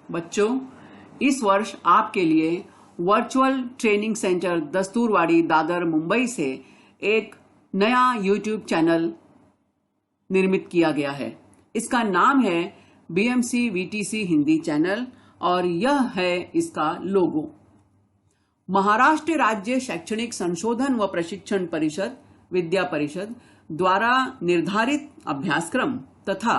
बच्चों, इस वर्ष आपके लिए virtual training centre Dasturwadi Dadar Mumbai से एक नया YouTube चैनल निर्मित किया गया है। इसका नाम है BMC VTC हिंदी चैनल और यह है इसका लोगो। महाराष्ट्र राज्य शैक्षणिक संशोधन व प्रशिक्षण परिषद विद्या परिषद द्वारा निर्धारित अभ्यासक्रम तथा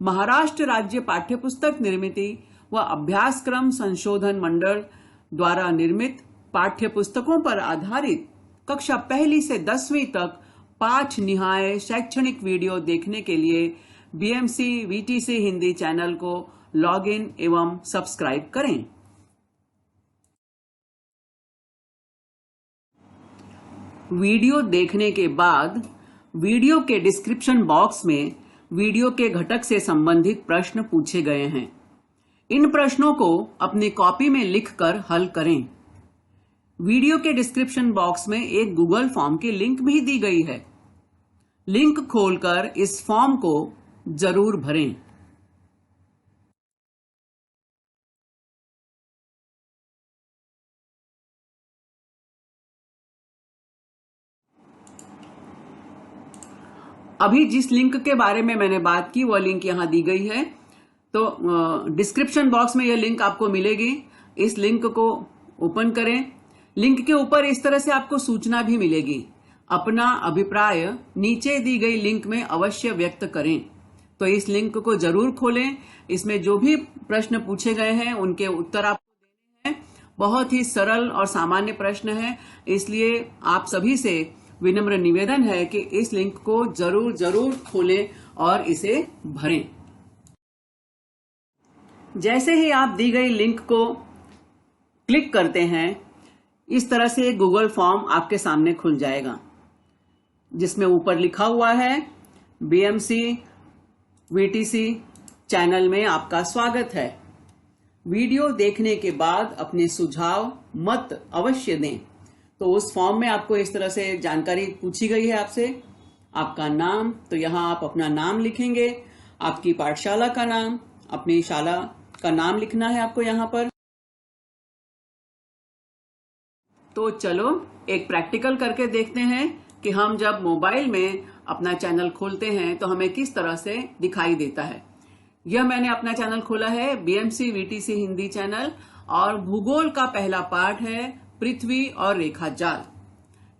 महाराष्ट्र राज्य पाठ्यपुस्तक निर्मिति व अभ्यासक्रम संशोधन मंडल द्वारा निर्मित पाठ्यपुस्तकों पर आधारित कक्षा 1 से 10वीं तक पाठ निहाय शैक्षणिक वीडियो देखने के लिए BMC VTC हिंदी चैनल को लॉग इन एवं सब्सक्राइब करें। वीडियो देखने के बाद वीडियो के डिस्क्रिप्शन बॉक्स में वीडियो के घटक से संबंधित प्रश्न पूछे गए हैं। इन प्रश्नों को अपनी कॉपी में लिखकर हल करें। वीडियो के डिस्क्रिप्शन बॉक्स में एक गूगल फॉर्म की लिंक भी दी गई है। लिंक खोलकर इस फॉर्म को जरूर भरें। अभी जिस लिंक के बारे में मैंने बात की वह लिंक यहां दी गई है, तो डिस्क्रिप्शन बॉक्स में यह लिंक आपको मिलेगी। इस लिंक को ओपन करें। लिंक के ऊपर इस तरह से आपको सूचना भी मिलेगी। अपना अभिप्राय नीचे दी गई लिंक में अवश्य व्यक्त करें। तो इस लिंक को जरूर खोलें। इसमें जो भी प्रश्न पूछे गए हैं उनके उत्तर आपको देने हैं। बहुत ही सरल और सामान्य प्रश्न है, इसलिए आप सभी से विनम्र निवेदन है कि इस लिंक को जरूर जरूर खोलें और इसे भरें। जैसे ही आप दी गई लिंक को क्लिक करते हैं, इस तरह से एक गूगल फॉर्म आपके सामने खुल जाएगा, जिसमें ऊपर लिखा हुआ है BMC VTC चैनल में आपका स्वागत है। वीडियो देखने के बाद अपने सुझाव मत अवश्य दें। तो उस फॉर्म में आपको इस तरह से जानकारी पूछी गई है आपसे। आपका नाम, तो यहां आप अपना नाम लिखेंगे। आपकी पाठशाला का नाम, अपनी शाला का नाम लिखना है आपको यहां पर। तो चलो एक प्रैक्टिकल करके देखते हैं कि हम जब मोबाइल में अपना चैनल खोलते हैं तो हमें किस तरह से दिखाई देता है। यह मैंने अपना चैनल खोला है BMC VTC हिंदी चैनल और भूगोल का पहला पाठ है पृथ्वी और रेखा जाल।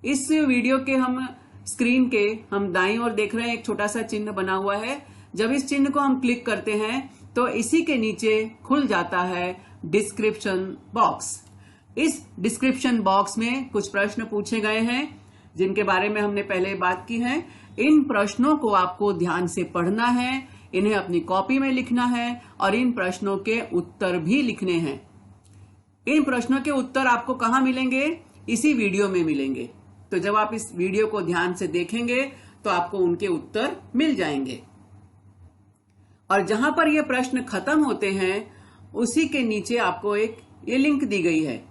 इस वीडियो के हम स्क्रीन के हम दाईं ओर देख रहे हैं, एक छोटा सा चिन्ह बना हुआ है। जब इस चिन्ह को हम क्लिक करते हैं तो इसी के नीचे खुल जाता है डिस्क्रिप्शन बॉक्स। इस डिस्क्रिप्शन बॉक्स में कुछ प्रश्न पूछे गए हैं जिनके बारे में हमने पहले बात की है। इन प्रश्नों को आपको ध्यान से पढ़ना है, इन्हें अपनी कॉपी में लिखना है और इन प्रश्नों के उत्तर भी लिखने हैं। इन प्रश्नों के उत्तर आपको कहां मिलेंगे? इसी वीडियो में मिलेंगे। तो जब आप इस वीडियो को ध्यान से देखेंगे तो आपको उनके उत्तर मिल जाएंगे। और जहां पर ये प्रश्न खत्म होते हैं उसी के नीचे आपको एक ये लिंक दी गई है।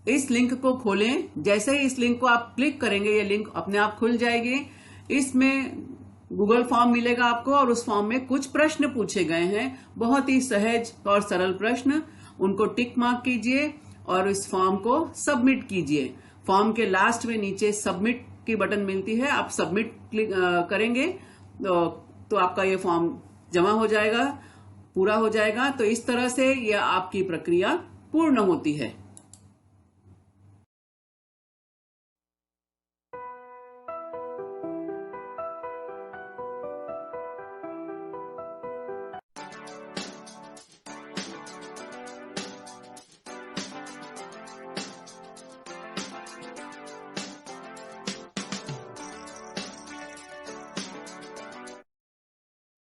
इस लिंक को खोलें। जैसे ही इस लिंक को आप क्लिक करेंगे ये लिंक अपने आप खुल जाएगी। इसमें गूगल फॉर्म मिलेगा आपको और उस फॉर्म में कुछ प्रश्न पूछे गए हैं, बहुत ही सहज और सरल प्रश्न। उनको टिक मार्क कीजिए और इस फॉर्म को सबमिट कीजिए। फॉर्म के लास्ट में नीचे सबमिट की बटन मिलती है, आप सबमिट क्लिक करेंगे तो आपका ये फॉर्म जमा हो जाएगा, पूरा हो जाएगा। तो इस तरह से यह आपकी प्रक्रिया पूर्ण होती है।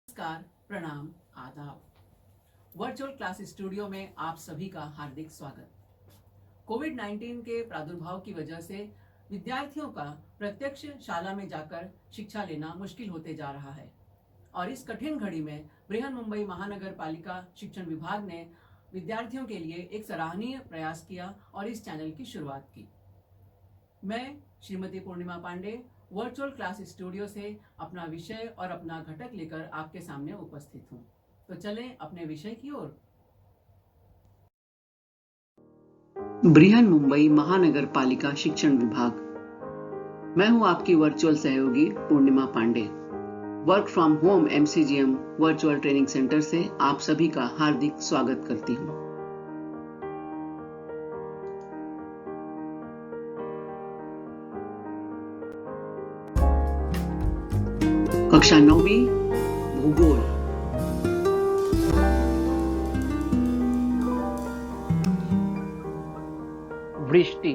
नमस्कार, प्रणाम, आदाब। वर्चुअल क्लास स्टूडियो में आप सभी का हार्दिक स्वागत। कोविड-19 के प्रादुर्भाव की वजह से विद्यार्थियों का प्रत्यक्ष शाला में जाकर शिक्षा लेना मुश्किल होते जा रहा है और इस कठिन घड़ी में बृहन्मुंबई महानगर पालिका शिक्षण विभाग ने विद्यार्थियों के लिए एक सराहनीय प्रयास किया और इस चैनल की शुरुआत की। मैं श्रीमती पूर्णिमा पांडे वर्चुअल क्लास स्टूडियो से अपना विषय और अपना घटक लेकर आपके सामने उपस्थित हूँ। तो चलें अपने विषय की ओर। बृहन मुंबई महानगर पालिका शिक्षण विभाग। मैं हूं आपकी वर्चुअल सहयोगी Purnima Pandey. Work from home MCGM virtual training centre से आप सभी का हार्दिक स्वागत करती हूं। कक्षा 9वीं भूगोल। वृष्टि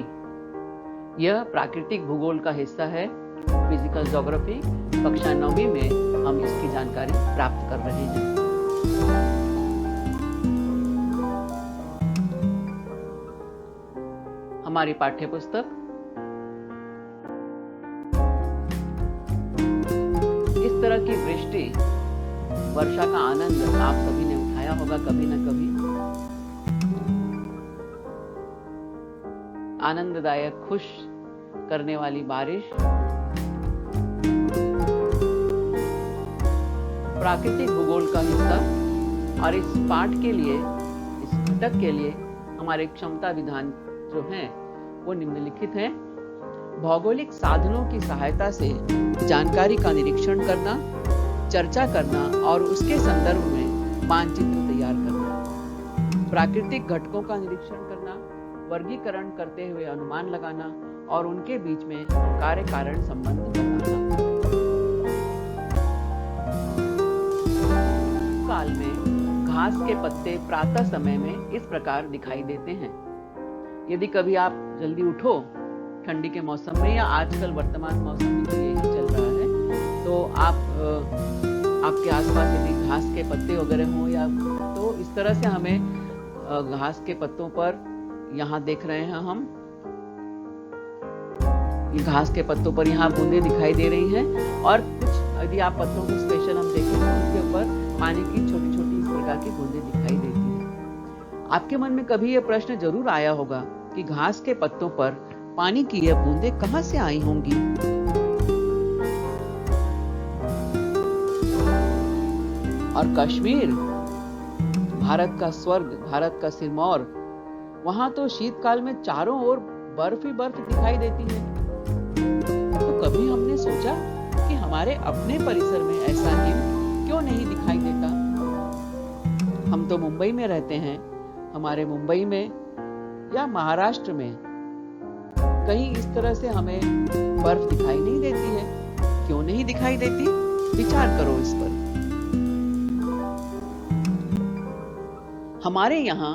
यह प्राकृतिक भूगोल का हिस्सा है। फिजिकल ज्योग्राफी कक्षा 9वीं में हम इसकी जानकारी प्राप्त कर रहे हैं। हमारी पाठ्य पुस्तक इस तरह की वृष्टि, वर्षा का आनंद आप सभी ने उठाया होगा कभी न कभी। आनंददायक, खुश करने वाली बारिश प्राकृतिक भूगोल का हिस्सा। और इस पाठ के लिए, इस घटक के लिए हमारे क्षमता विधान जो हैं वो निम्नलिखित हैं। भौगोलिक साधनों की सहायता से जानकारी का निरीक्षण करना, चर्चा करना और उसके संदर्भ में मानचित्र तैयार करना, प्राकृतिक घटकों का निरीक्षण करना, वर्गीकरण करते हुए अनुमान लगाना और उनके बीच में कार्य कारण संबंध बनाना। काल में घास के पत्ते प्रातः समय में इस प्रकार दिखाई देते हैं। यदि कभी आप जल्दी उठो ठंडी के मौसम में, या आजकल वर्तमान मौसम में तो यही चल रहा है, तो आपके आसपास यदि घास के पत्ते वगैरह हो, या तो इस तरह से हमें घास के पत्तों पर यहाँ देख रहे हैं हम, ये घास के पत्तों पर यहाँ बूंदें दिखाई दे रही हैं। और कुछ यदि आप पत्तों को स्पेशल हम देखें तो उनके ऊपर पानी की छोटी छोटी इस प्रकार की बूंदें दिखाई देती हैं। आपके मन में कभी यह प्रश्न जरूर आया होगा कि घास के पत्तों पर पानी की यह बूंदें कहां से आई होंगी। और कश्मीर, भारत का स्वर्ग, भारत का सिरमौर, वहां तो शीतकाल में चारों ओर बर्फ ही बर्फ दिखाई देती है। तो कभी हमने सोचा कि हमारे अपने परिसर में ऐसा हिम क्यों नहीं दिखाई देता। हम तो मुंबई में रहते हैं, हमारे मुंबई में या महाराष्ट्र में कहीं इस तरह से हमें बर्फ दिखाई नहीं देती है। क्यों नहीं दिखाई देती, विचार करो इस पर। हमारे यहाँ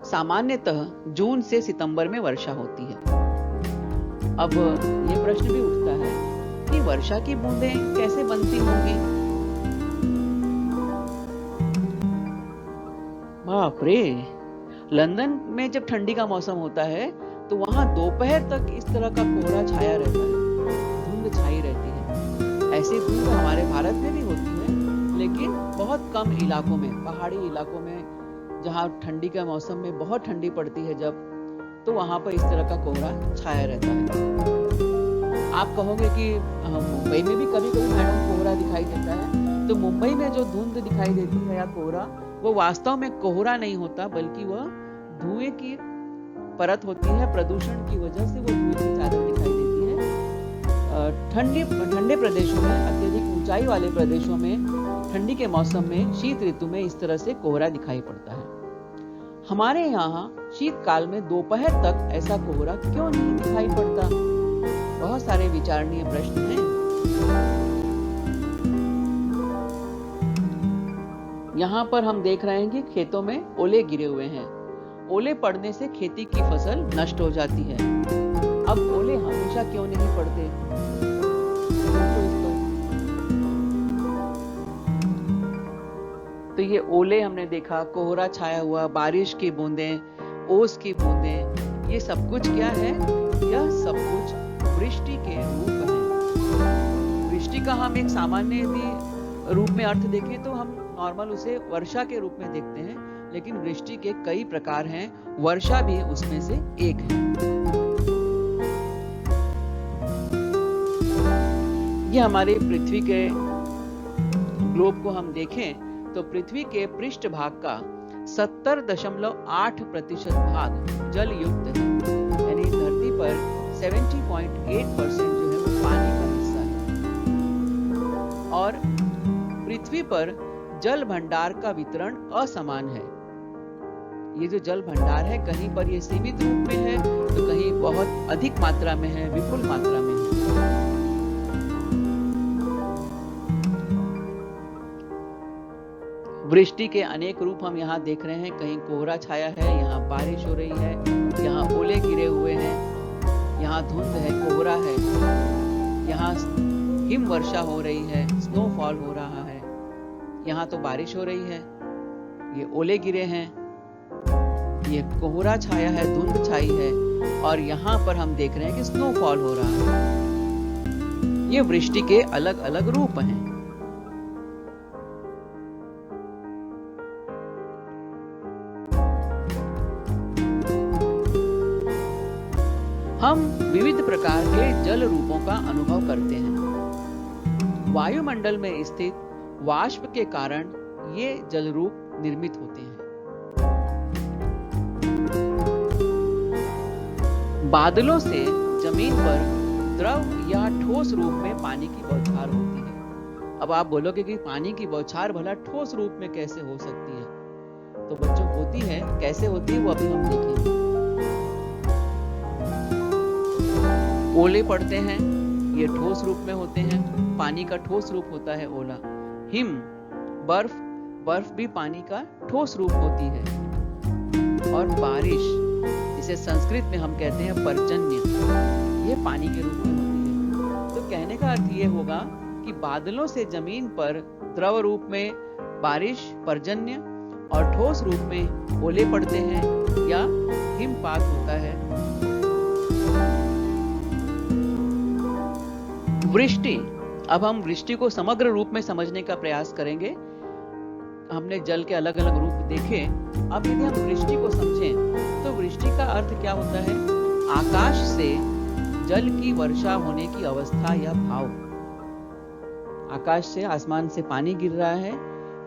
सामान्यतः जून से सितंबर में वर्षा होती है। अब ये प्रश्न भी उठता है कि वर्षा की बूंदें कैसे बनती होंगी। बाप रे, लंदन में जब ठंडी का मौसम होता है तो वहां दोपहर तक इस तरह का कोहरा छाया रहता है, धुंध छाई रहती है। ऐसी धुंध हमारे भारत में भी होती है, लेकिन बहुत कम इलाकों में, पहाड़ी इलाकों में, जहाँ ठंडी का मौसम में बहुत ठंडी पड़ती है जब, तो वहां पर इस तरह का कोहरा छाया रहता है। आप कहोगे कि मुंबई में भी कभी कभी मैडम कोहरा दिखाई देता है। तो मुंबई में जो धुंध दिखाई देती है या कोहरा, वो वास्तव में कोहरा नहीं होता, बल्कि वह धुएं की परत होती है। प्रदूषण की वजह से वो धुएं की चादर दिखाई देती है। ठंडे प्रदेशों में, अत्यधिक ऊंचाई वाले प्रदेशों में ठंडी के मौसम में, शीत ऋतु में इस तरह से कोहरा दिखाई पड़ता है। हमारे यहाँ शीतकाल में दोपहर तक ऐसा कोहरा क्यों नहीं दिखाई पड़ता। बहुत सारे विचारणीय प्रश्न हैं। यहाँ पर हम देख रहे हैं कि खेतों में ओले गिरे हुए हैं। ओले पड़ने से खेती की फसल नष्ट हो जाती है। अब ओले हमेशा क्यों नहीं पड़ते, तो ये ओले हमने देखा, कोहरा छाया हुआ, बारिश की बूंदें, ओस की बूंदें, ये सब कुछ क्या है? यह सब कुछ वृष्टि के रूप है। वृष्टि का हम एक सामान्य यदि रूप में अर्थ देखें तो हम नॉर्मल उसे वर्षा के रूप में देखते हैं, लेकिन वृष्टि के कई प्रकार हैं, वर्षा भी उसमें से एक है। ये हमारे पृथ्वी के ग्लोब को हम देखें तो पृथ्वी के पृष्ठ भाग का 70.8% भाग जल युक्त है, यानी धरती पर 70.8% जो है वो पानी का हिस्सा है। और पृथ्वी पर जल भंडार का वितरण असमान है। ये जो जल भंडार है, कहीं पर ये सीमित रूप में है तो कहीं बहुत अधिक मात्रा में है, विपुल मात्रा में है। वृष्टि के अनेक रूप हम यहाँ देख रहे हैं। कहीं कोहरा छाया है, यहाँ बारिश हो रही है, यहाँ ओले गिरे हुए हैं, यहाँ धुंध है, कोहरा है, यहाँ हिम वर्षा हो रही है, स्नोफॉल हो रहा है, यहाँ तो बारिश हो रही है, ये ओले गिरे हैं, ये कोहरा छाया है, धुंध छाई है, और यहाँ पर हम देख रहे हैं कि स्नोफॉल हो रहा है। ये वृष्टि के अलग अलग रूप हैं। हम विविध प्रकार के जल रूपों का अनुभव करते हैं। वायुमंडल में स्थित वाष्प के कारण ये जल रूप निर्मित होते हैं। बादलों से जमीन पर द्रव या ठोस रूप में पानी की बौछार होती है। अब आप बोलोगे कि पानी की बौछार भला ठोस रूप में कैसे हो सकती है? तो बच्चों होती है, कैसे होती है वो अभी हम देखेंगे। ओले पड़ते हैं, ये ठोस रूप में होते हैं, पानी का ठोस रूप होता है ओला। हिम, बर्फ भी पानी का ठोस रूप होती है। और बारिश, जिसे संस्कृत में हम कहते हैं पर्जन्य, ये पानी के रूप में होती है। तो कहने का अर्थ ये होगा कि बादलों से जमीन पर द्रव रूप में बारिश, पर्जन्य, और ठोस रूप में ओले पड़ते हैं या हिमपात होता है। वृष्टि, अब हम वृष्टि को समग्र रूप में समझने का प्रयास करेंगे। हमने जल के अलग अलग रूप देखे, अब यदि हम वृष्टि को समझें तो वृष्टि का अर्थ क्या होता है? आकाश से जल की वर्षा होने की अवस्था या भाव। आकाश से, आसमान से पानी गिर रहा है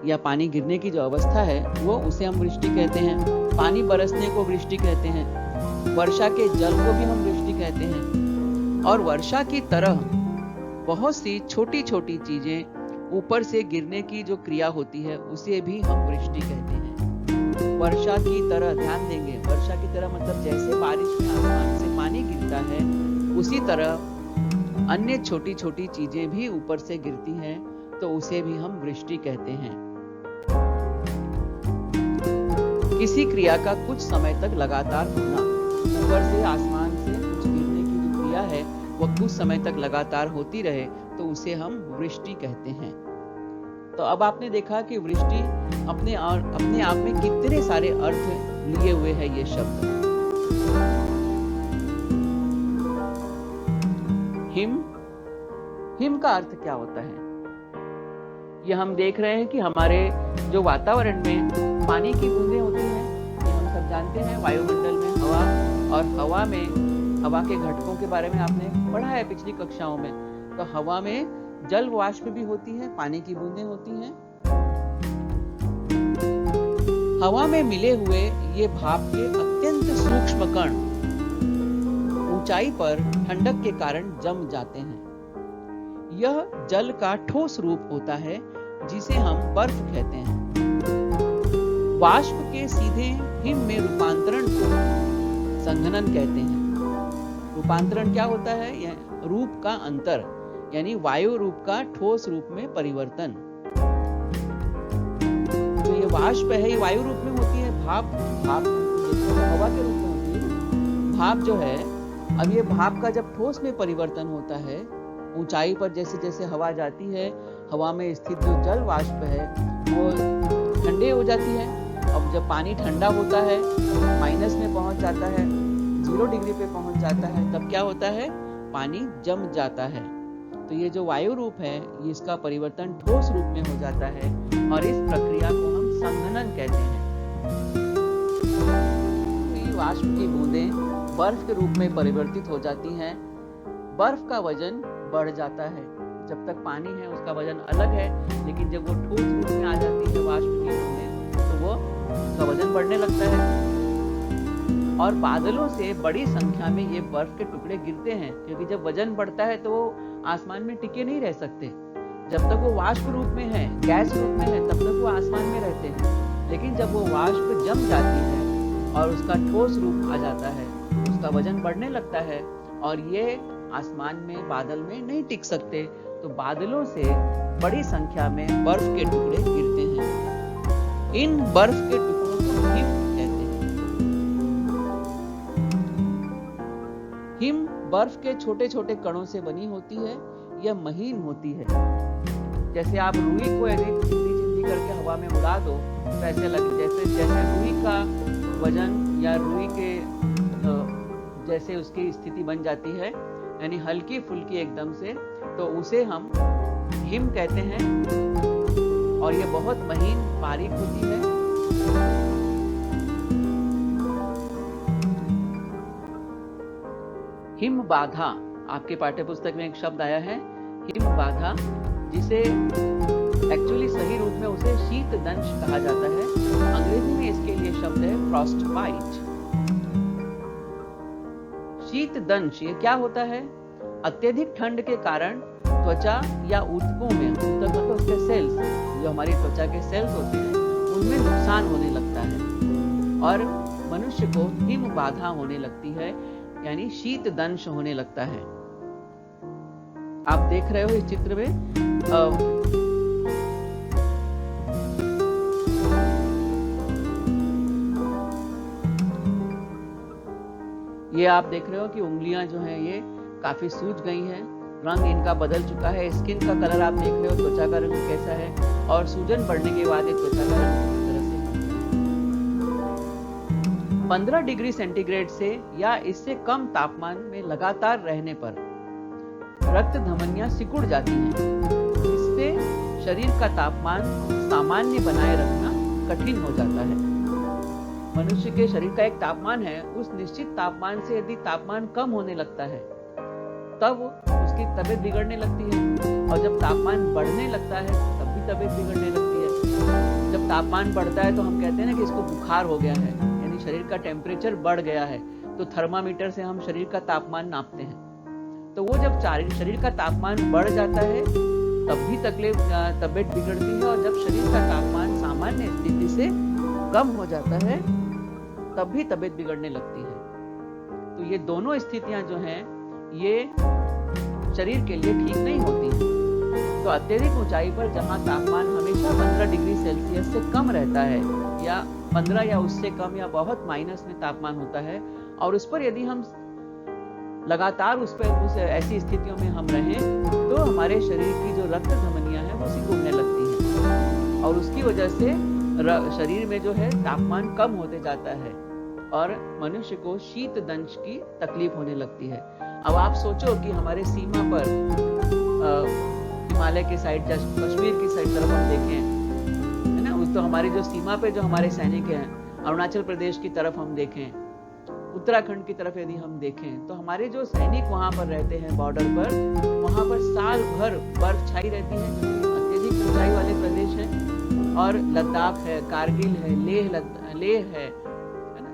या पानी गिरने की जो अवस्था है वो, उसे हम वृष्टि कहते हैं। पानी बरसने को वृष्टि कहते हैं। वर्षा के जल को भी हम वृष्टि कहते हैं। और वर्षा की तरह बहुत सी छोटी छोटी चीजें ऊपर से गिरने की जो क्रिया होती है उसे भी हम वृष्टि कहते हैं। वर्षा की तरह, ध्यान देंगे, वर्षा की तरह मतलब जैसे बारिश में आसमान से पानी गिरता है उसी तरह अन्य छोटी छोटी चीजें भी ऊपर से गिरती हैं, तो उसे भी हम वृष्टि कहते हैं। किसी क्रिया का कुछ समय तक लगातार होना, ऊपर से आसमान से कुछ गिरने की जो क्रिया है वह कुछ समय तक लगातार होती रहे तो उसे हम वृष्टि कहते हैं। तो अब आपने देखा कि वृष्टि अपने आप में कितने सारे अर्थ लिए हुए है ये शब्द। हिम का अर्थ क्या होता है? ये हम देख रहे हैं कि हमारे जो वातावरण में पानी की बूंदें होती हैं, ये हम सब जानते हैं। वायुमंडल में हवा, और हवा के घटकों के बारे में आपने पढ़ा है पिछली कक्षाओं में। तो हवा में जल वाष्प भी होती है, पानी की बूंदें होती हैं। हवा में मिले हुए ये भाप के अत्यंत सूक्ष्म कण ऊंचाई पर ठंडक के कारण जम जाते हैं। यह जल का ठोस रूप होता है जिसे हम बर्फ कहते हैं। वाष्प के सीधे हिम में रूपांतरण को संघनन कहते हैं। रूपांतरण क्या होता है? यह रूप का अंतर, यानी वायु रूप का ठोस रूप में परिवर्तन। जो ये वाष्प है ये वायु रूप में होती है। भाप हवा के रूप में होती है। भाप जो है, अब ये भाप का जब ठोस में परिवर्तन होता है, ऊंचाई पर जैसे जैसे हवा जाती है, हवा में स्थित जो जल वाष्प है वो ठंडे हो जाती है। अब जब पानी ठंडा होता है, माइनस में पहुंच जाता है, 0 डिग्री पे पहुंच जाता है, तब क्या होता है? पानी जम जाता है। तो ये जो वायु रूप है, ये इसका परिवर्तन ठोस रूप में हो जाता है और इस प्रक्रिया को हम संघनन कहते हैं। तो वाष्प की बूंदें बर्फ के रूप में परिवर्तित हो जाती हैं। बर्फ का वजन बढ़ जाता है। जब तक पानी है उसका वजन अलग है, लेकिन जब वो ठोस रूप में आ जाती है वाष्पहीन में, तो वो उसका वजन बढ़ने लगता है। और बादलों से बड़ी संख्या में ये बर्फ के टुकड़े गिरते हैं, क्योंकि जब वजन बढ़ता है तो वो आसमान में टिके नहीं रह सकते। जब तक वो वाष्प रूप में है, गैस रूप में है, तब तक वो आसमान में रहते हैं। लेकिन जब वो वाष्प जम जाती है और उसका ठोस रूप आ जाता है, उसका वजन बढ़ने लगता है और ये आसमान में, बादल में नहीं टिक सकते। तो बादलों से बड़ी संख्या में बर्फ के टुकड़े गिरते हैं। इन बर्फ के टुकड़ों को हिम कहते हैं। हिम बर्फ के छोटे छोटे कणों से बनी होती है। यह महीन होती है। जैसे आप रुई को यदि चिंदी चिंदी करके हवा में उड़ा दो तो ऐसे लगे जैसे रुई का वजन या रुई के जैसे उसकी स्थिति बन जाती है, यानी हल्की फुल्की एकदम से, तो उसे हम हिम कहते हैं। और ये बहुत महीन बारीक होती है। हिम बाधा, आपके पाठ्य पुस्तक में एक शब्द आया है हिम बाधा, जिसे एक्चुअली सही रूप में उसे शीत दंश कहा जाता है। अंग्रेजी में इसके लिए शब्द है फ्रॉस्ट बाइट। शीत दंश ये क्या होता है? अत्यधिक ठंड के कारण त्वचा या ऊतकों में, ऊतक मतलब उसके सेल्स, जो हमारी त्वचा के सेल्स होते हैं, उनमें नुकसान होने लगता है और मनुष्य को हिम बाधा होने लगती है, यानी शीत दंश होने लगता है। आप देख रहे हो इस चित्र में ये आप देख रहे हो कि उंगलियां जो हैं ये काफी सूज गई हैं, रंग इनका बदल चुका है। स्किन का कलर आप देख रहे हो, त्वचा का रंग कैसा है, और सूजन बढ़ने के बाद एक त्वचा का रंग किस तरह से। 15 डिग्री सेंटीग्रेड से या इससे कम तापमान में लगातार रहने पर रक्त धमनियां सिकुड़ जाती हैं। इससे शरीर का तापमान सामान्य बनाए रखना कठिन हो जाता है। मनुष्य के शरीर का एक तापमान है, उस निश्चित तापमान से यदि तापमान कम होने लगता है तब उसकी तबीयत बिगड़ने लगती है, और जब तापमान बढ़ने लगता है तब भी तबीयत बिगड़ने लगती है। जब तापमान बढ़ता है तो हम कहते हैं ना कि इसको बुखार हो गया है, यानी शरीर का टेम्परेचर बढ़ गया है। तो थर्मामीटर से हम शरीर का तापमान नापते हैं। तो वो जब शरीर का तापमान बढ़ जाता है तब भी तबीयत बिगड़ती है, और जब शरीर का तापमान सामान्य स्थिति से कम हो जाता है तब भी तबीयत बिगड़ने लगती है। तो ये दोनों स्थितियां जो हैं ये शरीर के लिए ठीक नहीं होती हैं। तो अत्यधिक ऊंचाई पर जहां तापमान हमेशा 15 डिग्री सेल्सियस से कम रहता है, या 15 या उससे कम या बहुत माइनस में तापमान होता है, और उस पर यदि हम लगातार उस ऐसी स्थितियों में हम रहें तो हमारे शरीर की जो रक्त धमनियां हैं वो सिकुड़ने लगती हैं, और उसकी वजह से शरीर में जो है तापमान कम होते जाता है और मनुष्य को शीत दंश की तकलीफ होने लगती है। अब आप सोचो कि हमारे सीमा पर हिमालय के साइड, कश्मीर की साइड तरफ हम देखें, है ना, उस तो हमारी जो सीमा पे जो हमारे सैनिक हैं, अरुणाचल प्रदेश की तरफ हम देखें, उत्तराखंड की तरफ यदि हम देखें, तो हमारे जो सैनिक वहां पर रहते हैं बॉर्डर पर, वहां पर साल भर बर्फ छाई रहती है, जो अत्यधिक ऊंचाई वाले प्रदेश हैं। और लद्दाख है, कारगिल है, लेह है ना,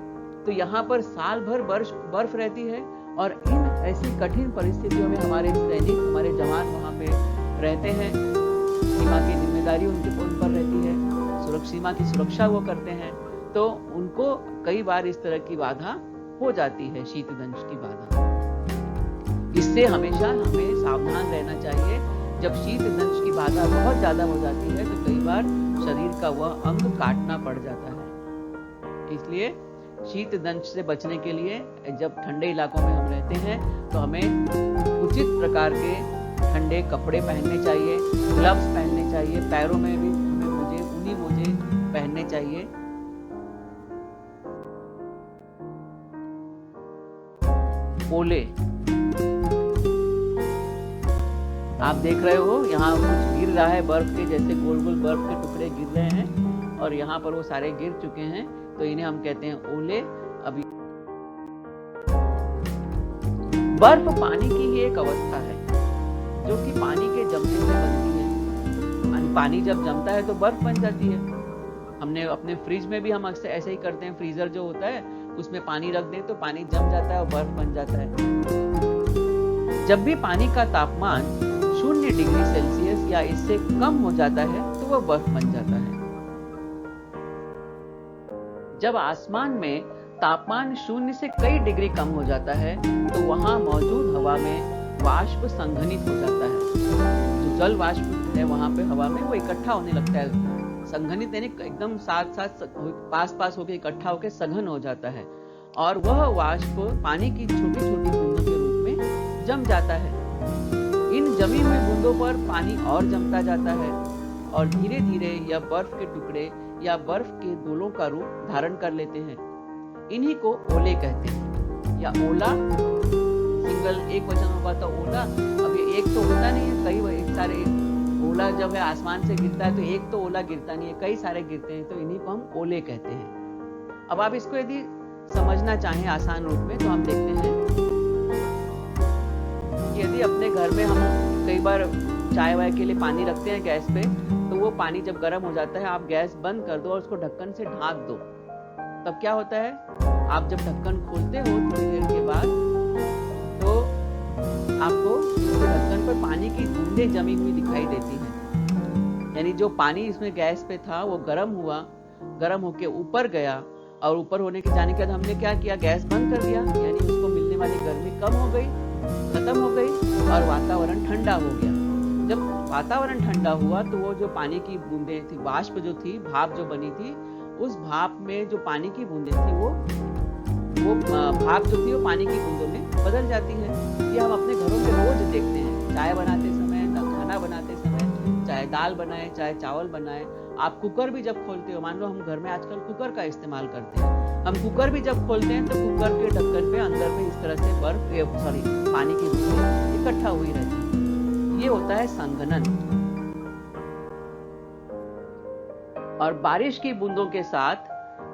तो यहाँ पर साल भर बर्फ रहती है। और इन ऐसी कठिन परिस्थितियों में हमारे सैनिक, हमारे जवान वहाँ पे रहते हैं। सीमा की जिम्मेदारी उन पर रहती है, सीमा की सुरक्षा वो करते हैं, तो उनको कई बार इस तरह की बाधा हो जाती है, शीतदंश की बाधा। इससे हमेशा हमें सावधान रहना चाहिए। जब शीतदंश की बाधा बहुत ज्यादा हो जाती है तो कई बार शरीर का वह अंग काटना पड़ जाता है। इसलिए शीतदंश से बचने के लिए जब ठंडे इलाकों में हम रहते हैं तो हमें उचित प्रकार के ठंडे कपड़े पहनने चाहिए, ग्लव्स पहनने चाहिए, पैरों में भी हमें ऊनी मोजे पहनने चाहिए। ओले आप देख रहे हो, यहाँ कुछ गिर रहा है, बर्फ के जैसे गोल गोल बर्फ के टुकड़े गिर रहे हैं, और यहाँ पर वो सारे गिर चुके हैं, तो इन्हें हम कहते हैं ओले। अभी बर्फ पानी की ही एक अवस्था है जो कि पानी के जमने से बनती है। पानी जब जमता है तो बर्फ बन जाती है। हमने अपने फ्रिज में भी हम अक्सर ऐसे ही करते हैं, फ्रीजर जो होता है उसमें पानी रख दें तो पानी जम जाता है और बर्फ बन जाता है। जब भी पानी का तापमान 0 डिग्री सेल्सियस या इससे कम हो जाता है तो वह बर्फ बन जाता है। जब आसमान में तापमान 0 से कई डिग्री कम हो जाता है तो वहां मौजूद हवा में वाष्प संघनित हो जाता है। जो जल वाष्प है वहां पे हवा में वो इकट्ठा होने लगता है। संघनित यानी एकदम साथ साथ पास पास होकर इकट्ठा होकर सघन हो जाता है और वह वाष्प पानी की छोटी छोटी बूंदों के रूप में जम जाता है। इन जमी हुई बूंदों पर पानी और जमता जाता है और धीरे धीरे यह बर्फ के टुकड़े या बर्फ के गोलों का रूप धारण कर लेते हैं। इन्हीं को ओले कहते हैं या ओला, सिंगल एक वचन होगा तो ओला। अब ये एक तो होता नहीं है, कई सारे ओला जब है आसमान से गिरता है तो एक तो ओला गिरता नहीं है, कई सारे गिरते हैं, तो इन्हीं को हम ओले कहते हैं। अब आप इसको यदि समझना चाहें आसान रूप में तो हम देखते हैं कि यदि अपने घर में हम कई बार चाय वाय के लिए पानी रखते हैं गैस पे, तो वो पानी जब गर्म हो जाता है आप गैस बंद कर दो और उसको ढक्कन से ढांक दो। तब क्या होता है, आप जब ढक्कन खोलते हो थोड़ी देर के बाद तो आपको ढक्कन पर पानी की बूंदें जमी हुई दिखाई देती हैं। यानी जो पानी इसमें गैस पे था वो गर्म हुआ, गर्म होके ऊपर गया और ऊपर होने के जाने के बाद हमने क्या किया, गैस बंद कर दिया, यानी उसको मिलने वाली गर्मी कम हो गई, खत्म हो गई और वातावरण ठंडा हो गया। जब वातावरण ठंडा हुआ तो वो जो पानी की बूंदें थी, वाष्प जो थी, भाप जो बनी थी, उस भाप में जो पानी की बूंदें थी वो भाप जो थी वो पानी की बूंदों में बदल जाती है। ये हम अपने घरों में रोज देखते हैं, चाय बनाते समय, खाना बनाते समय, चाहे दाल बनाए चाहे चावल बनाए। आप कुकर भी जब खोलते हो, मान लो हम घर में आजकल कुकर का इस्तेमाल करते हैं, हम कुकर भी जब खोलते हैं तो कुकर के ढक्कन पे अंदर में इस तरह से पानी की बूंदें इकट्ठा हुई रहती है। ये होता है संघनन। और बारिश की बूंदों के साथ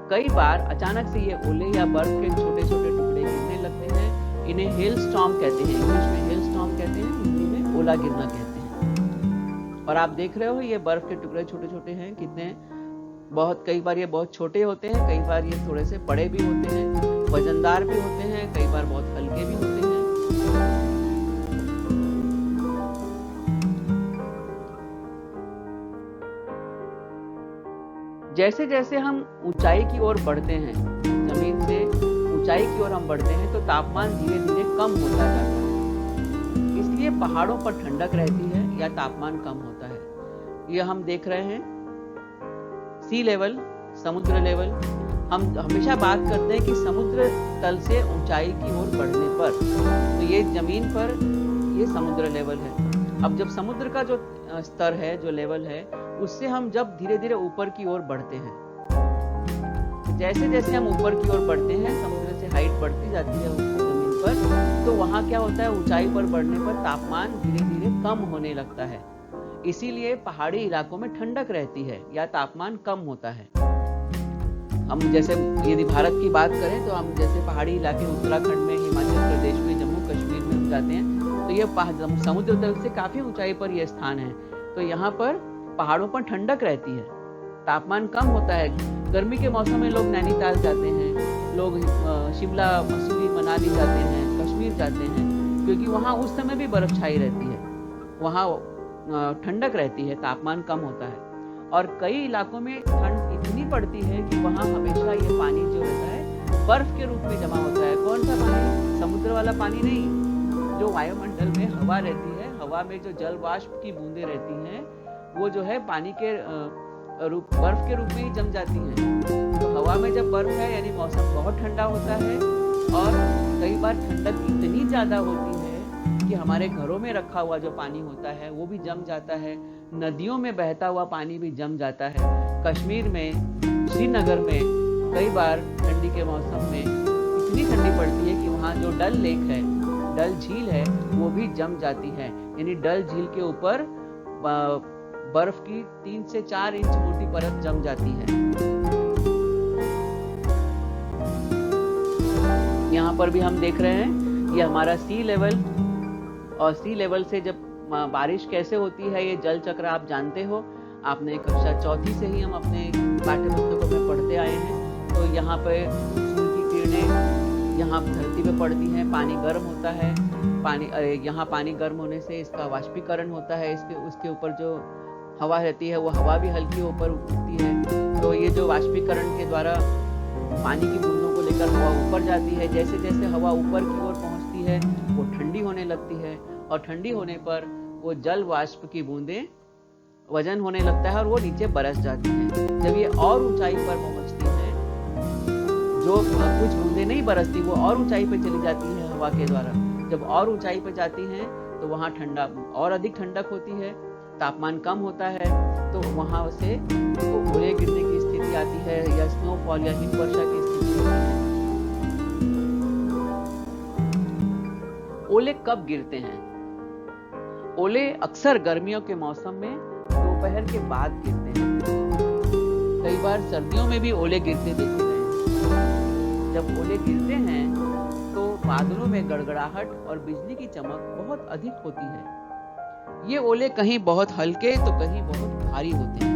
कई बार अचानक से ये ओले या बर्फ के छोटे छोटे टुकड़े गिरने लगते हैं। इन्हें हेल स्टॉर्म कहते हैं, इंग्लिश में हेल स्टॉर्म कहते हैं, हिंदी में ओला गिरना कहते हैं। और आप देख रहे हो ये बर्फ के टुकड़े छोटे छोटे हैं कितने, कई बार ये बहुत छोटे होते हैं, कई बार ये थोड़े से बड़े भी होते हैं, वजनदार भी होते हैं, कई बार बहुत हल्के भी होते हैं। जैसे जैसे हम ऊंचाई की ओर बढ़ते हैं, जमीन से ऊंचाई की ओर हम बढ़ते हैं तो तापमान धीरे धीरे कम होता जाता है। इसलिए पहाड़ों पर ठंडक रहती है या तापमान कम होता है। ये हम देख रहे हैं सी लेवल, समुद्र लेवल। हम हमेशा बात करते हैं कि समुद्र तल से ऊंचाई की ओर बढ़ने पर, तो ये जमीन पर ये समुद्र लेवल है। अब जब समुद्र का जो स्तर है, जो लेवल है, उससे हम जब धीरे धीरे ऊपर की ओर बढ़ते हैं, जैसे जैसे हम ऊपर की ओर बढ़ते हैं समुद्र से हाइट बढ़ती जाती है जमीन पर, तो वहां क्या होता है, ऊंचाई पर बढ़ने पर तापमान धीरे धीरे कम होने लगता है। इसीलिए पहाड़ी इलाकों में ठंडक रहती है या तापमान कम होता है। हम जैसे यदि भारत की बात करें तो हम जैसे पहाड़ी इलाके उत्तराखंड में, हिमाचल प्रदेश में, जम्मू कश्मीर में हम जाते हैं तो ये समुद्र तल से काफी ऊंचाई पर यह स्थान है। तो यहाँ पर पहाड़ों पर ठंडक रहती है, तापमान कम होता है। गर्मी के मौसम में लोग नैनीताल जाते हैं, लोग शिमला, मसूरी, मनाली जाते हैं, कश्मीर जाते हैं, क्योंकि वहाँ उस समय भी बर्फ छाई रहती है, वहाँ ठंडक रहती है, तापमान कम होता है। और कई इलाकों में ठंड इतनी पड़ती है कि वहाँ हमेशा ये पानी जो रहता है बर्फ के रूप में जमा होता है। कौन सा पानी? समुद्र वाला पानी नहीं, जो वायुमंडल में हवा रहती है, हवा में जो जल वाष्प की बूंदें रहती हैं, वो जो है पानी के बर्फ के रूप में ही जम जाती हैं। तो हवा में जब बर्फ है यानी मौसम बहुत ठंडा होता है और कई बार ठंडक इतनी ज़्यादा होती है कि हमारे घरों में रखा हुआ जो पानी होता है वो भी जम जाता है, नदियों में बहता हुआ पानी भी जम जाता है। कश्मीर में, श्रीनगर में कई बार ठंडी के मौसम में इतनी ठंडी पड़ती है कि वहाँ जो डल लेक है, डल झील है, वो भी जम जाती है। यानी डल झील के ऊपर बर्फ की 3 से 4 इंच मोटी परत जम जाती है। यहाँ पर भी हम देख रहे हैं ये हमारा सी लेवल, और सी लेवल से जब बारिश कैसे होती है, ये जल चक्र आप जानते हो। आपने कक्षा चौथी से ही हम अपने पाठ्य पुस्तकों में पढ़ते आए हैं। तो यहाँ पे सूर्य की किरणें यहाँ धरती पे पड़ती हैं, पानी गर्म होता है, यहाँ पानी गर्म होने से इसका वाष्पीकरण होता है, उसके ऊपर जो हवा रहती है वो हवा भी हल्की ऊपर उठती है। तो ये जो वाष्पीकरण के द्वारा पानी की बूंदों को लेकर हवा ऊपर जाती है। जैसे जैसे हवा ऊपर की ओर पहुंचती है वो ठंडी होने लगती है, और ठंडी होने पर वो जल वाष्प की बूंदें वजन होने लगता है और वो नीचे बरस जाती हैं। जब ये और ऊंचाई पर पहुंचती है, जो कुछ बूंदें नहीं बरसती वो और ऊंचाई पर चली जाती है हवा के द्वारा। जब और ऊंचाई पर जाती हैं तो वहाँ ठंडा और अधिक ठंडक होती है, तापमान कम होता है, तो वहाँ से ओले गिरने की स्थिति आती है या स्नोफॉल या हिमवर्षा की स्थिति होती है। ओले कब गिरते हैं? ओले अक्सर गर्मियों के मौसम में दोपहर के बाद गिरते हैं। कई बार सर्दियों में भी ओले गिरते देखे गए हैं। जब ओले गिरते हैं तो बादलों में गड़गड़ाहट और बिजली की चमक बहुत अधिक होती है। ये ओले कहीं बहुत हल्के तो कहीं बहुत भारी होते हैं।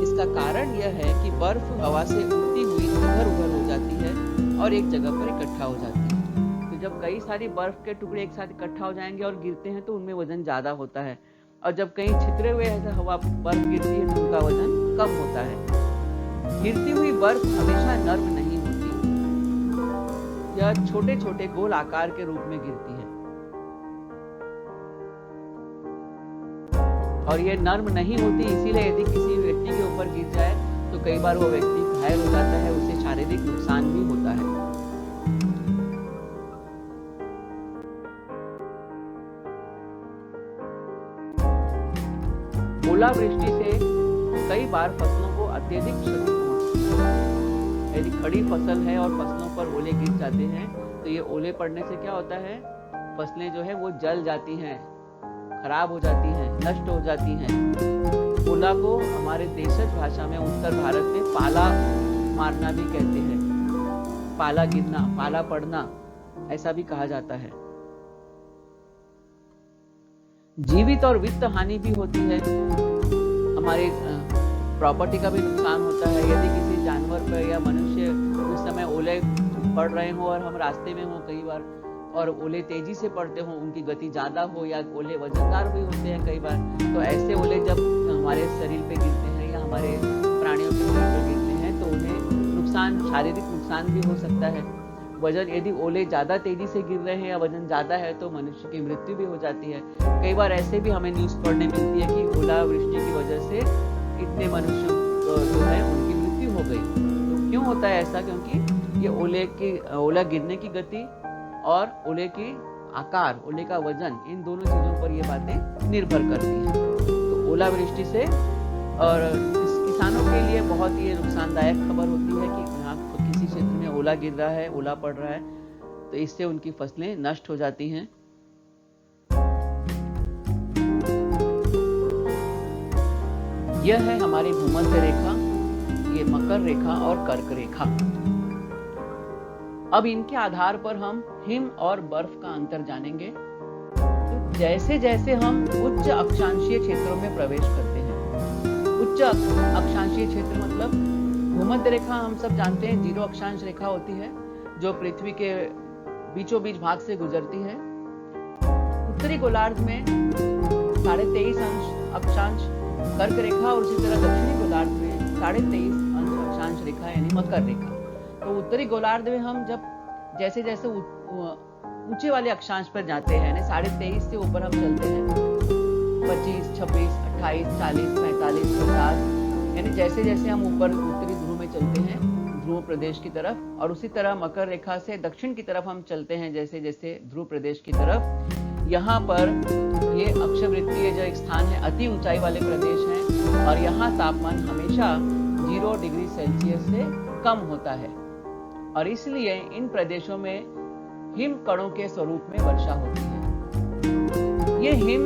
इसका कारण यह है कि बर्फ हवा से उड़ती हुई इधर उधर हो जाती है और एक जगह पर इकट्ठा हो जाती है। तो जब कई सारी बर्फ के टुकड़े एक साथ इकट्ठा हो जाएंगे और गिरते हैं तो उनमें वजन ज्यादा होता है, और जब कहीं छितरे हुए ऐसे हवा बर्फ गिरती है तो उनका वजन कम होता है। गिरती हुई बर्फ हमेशा नर्म नहीं होती, यह छोटे छोटे गोल आकार के रूप में गिरती है, और ये नर्म नहीं होती। इसीलिए यदि किसी व्यक्ति के ऊपर गिर जाए तो कई बार वो व्यक्ति घायल हो जाता है, उसे शारीरिक नुकसान भी होता है। ओलावृष्टि से कई बार फसलों को अत्यधिक क्षति पहुंचती है। यदि खड़ी फसल है और फसलों पर ओले गिर जाते हैं तो ये ओले पड़ने से क्या होता है, फसलें जो है वो जल जाती हैं, खराब हो जाती हैं, नष्ट हो जाती हैं। ओला को हमारे देशज भाषा में उत्तर भारत में पाला मारना भी कहते हैं। पाला गिरना, पाला पड़ना ऐसा भी कहा जाता है। जीवित और वित्त हानि भी होती है। हमारे प्रॉपर्टी का भी नुकसान होता है। यदि किसी जानवर पर या मनुष्य उस समय ओले पड़ रहे हो और हम रास्ते में हो कई बार, और ओले तेजी से पड़ते हो, उनकी गति ज्यादा हो, या ओले वजनदार भी होते हैं कई बार, तो ऐसे ओले जब हमारे शरीर पे गिरते हैं या हमारे प्राणियों के शरीर पर गिरते हैं तो उन्हें नुकसान, शारीरिक नुकसान भी हो सकता है। वजन, यदि ओले ज्यादा तेजी से गिर रहे हैं या वजन ज्यादा है तो मनुष्य की मृत्यु भी हो जाती है। कई बार ऐसे भी हमें न्यूज पढ़ने मिलती है कि ओलावृष्टि की वजह से इतने मनुष्य जो है उनकी मृत्यु हो गई। तो क्यों होता है ऐसा? क्योंकि ये ओला गिरने की गति और ओले की आकार, ओले का वजन, इन दोनों चीजों पर ये बातें निर्भर करती हैं। तो ओलावृष्टि से और किसानों के लिए बहुत ही नुकसानदायक खबर होती है कि यहाँ किसी क्षेत्र में ओला गिर रहा है, ओला पड़ रहा है, तो इससे उनकी फसलें नष्ट हो जाती हैं। यह है हमारी भूमध्य रेखा, ये मकर रेखा और कर्क रेखा। अब इनके आधार पर हम हिम और बर्फ का अंतर जानेंगे। तो जैसे जैसे हम उच्च अक्षांशीय क्षेत्रों में प्रवेश करते हैं, उच्च अक्षांशीय क्षेत्र मतलब भूमध्य रेखा हम सब जानते हैं 0 अक्षांश रेखा होती है जो पृथ्वी के बीचों बीच भाग से गुजरती है। उत्तरी गोलार्ध में 23.5 अक्षांश कर्क रेखा और उसी तरह दक्षिणी गोलार्ध में 23.5 अक्षांश रेखा यानी मकर रेखा। तो उत्तरी गोलार्ध में हम जब जैसे जैसे ऊंचे वाले अक्षांश पर जाते हैं, यानी 23.5 से ऊपर हम चलते हैं, 25, 26, 28, 40, 45, 50, यानी जैसे जैसे हम ऊपर उत्तरी ध्रुव में चलते हैं, ध्रुव प्रदेश की तरफ, और उसी तरह मकर रेखा से दक्षिण की तरफ हम चलते हैं जैसे जैसे ध्रुव प्रदेश की तरफ। यहाँ पर ये अक्षवृत्तीय जो एक स्थान है, अति ऊंचाई वाले प्रदेश हैं, और यहाँ तापमान हमेशा 0 डिग्री सेल्सियस से कम होता है, और इसलिए इन प्रदेशों में हिम कणों के स्वरूप में वर्षा होती है। ये हिम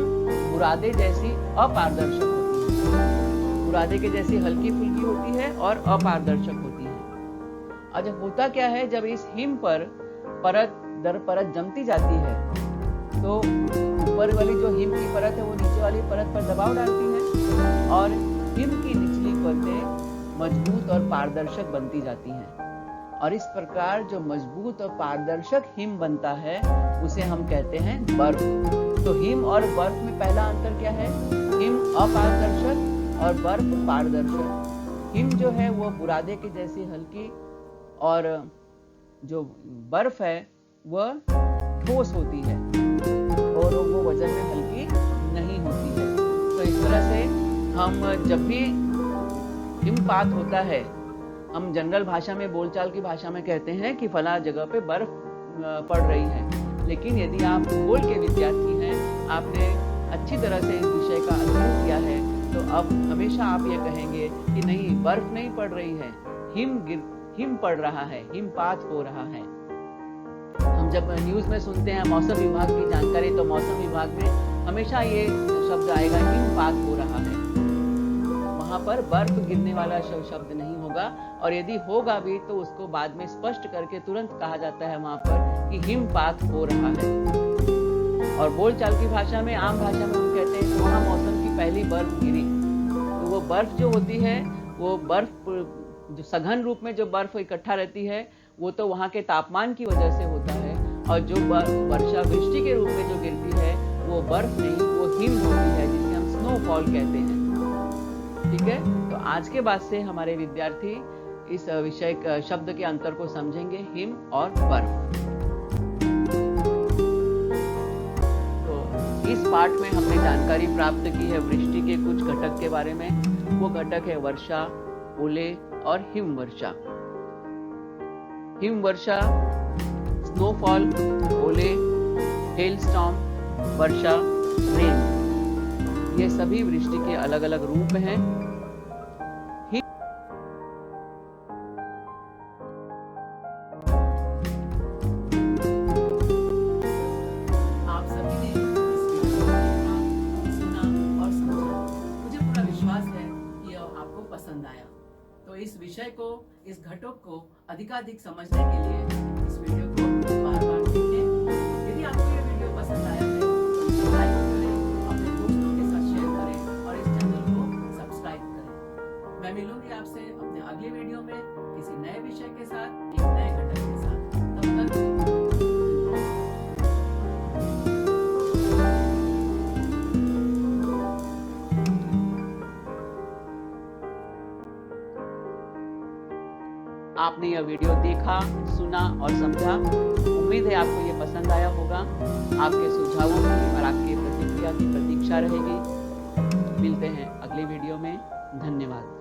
बुरादे जैसी अपारदर्शक होती है, बुरादे के जैसी हल्की फुल्की होती है और अपारदर्शक होती है। और जब होता क्या है, जब इस हिम पर परत दर परत जमती जाती है तो ऊपर वाली जो हिम की परत है वो नीचे वाली परत पर दबाव डालती है और हिम की निचली परतें मजबूत और पारदर्शक बनती जाती हैं। और इस प्रकार जो मजबूत और पारदर्शक हिम बनता है उसे हम कहते हैं बर्फ। तो हिम और बर्फ में पहला अंतर क्या है? हिम अपारदर्शक और बर्फ पारदर्शक। हिम जो है वो बुरादे की जैसी हल्की और जो बर्फ है वह ठोस होती है और वो वजन में हल्की नहीं होती है। तो इस तरह से हम जब भी हिमपात होता है, हम जनरल भाषा में, बोलचाल की भाषा में कहते हैं कि फला जगह पे बर्फ पड़ रही है। लेकिन यदि आप भूगोल के विद्यार्थी हैं, आपने अच्छी तरह से इस विषय का अध्ययन किया है, तो अब हमेशा आप ये कहेंगे कि नहीं, बर्फ नहीं पड़ रही है, हिम पड़ रहा है, हिमपात हो रहा है। हम जब न्यूज़ में सुनते हैं मौसम विभाग की जानकारी, तो मौसम विभाग में हमेशा ये शब्द आएगा, हिमपात हो रहा है। वहां पर बर्फ गिरने वाला शब्द नहीं होगा, और यदि होगा भी तो उसको बाद में स्पष्ट करके तुरंत कहा जाता है वहां पर कि हिमपात हो रहा है। और बोलचाल की भाषा में, आम भाषा में हम कहते हैं कि वहां मौसम की पहली बर्फ गिरी। तो वो बर्फ जो होती है, वो बर्फ जो सघन रूप में जो बर्फ इकट्ठा रहती है, वो तो वहाँ के तापमान की वजह से होता है। और जो वर्षा वृष्टि के रूप में जो गिरती है, वो बर्फ नहीं, वो हिम होती है, जिसे हम स्नोफॉल कहते हैं। ठीक है, तो आज के बाद से हमारे विद्यार्थी इस विषय शब्द के अंतर को समझेंगे, हिम और बर्फ। तो इस पाठ में हमने जानकारी प्राप्त की है वृष्टि के कुछ घटक के बारे में। वो घटक है वर्षा, ओले और हिम वर्षा। हिम वर्षा, स्नोफॉल, ओले, हेलस्टॉर्म, वर्षा, रेन, ये सभी वृष्टि के अलग अलग रूप हैं। आप सभी ने इस वीडियो को देखा, सुना और समझा। मुझे पूरा विश्वास है कि यह आपको पसंद आया। तो इस विषय को, इस घटक को अधिकाधिक समझने के लिए इस वीडियो को बार-बार देखें। यदि आपको यह वीडियो पसंद आया है तो लाइक करें, अपने दोस्तों के साथ शेयर करें और इस चैनल को सब्सक्राइब करें। मैं मिलूंगी आपसे अपने अगले वीडियो में किसी नए विषय के साथ, एक नए घटक के साथ। तब तक आपने यह वीडियो देखा, सुना और समझा। उम्मीद है आपको ये पसंद आया होगा। आपके सुझावों की और आपकी प्रतिक्रिया की प्रतीक्षा रहेगी। मिलते हैं अगले वीडियो में। धन्यवाद।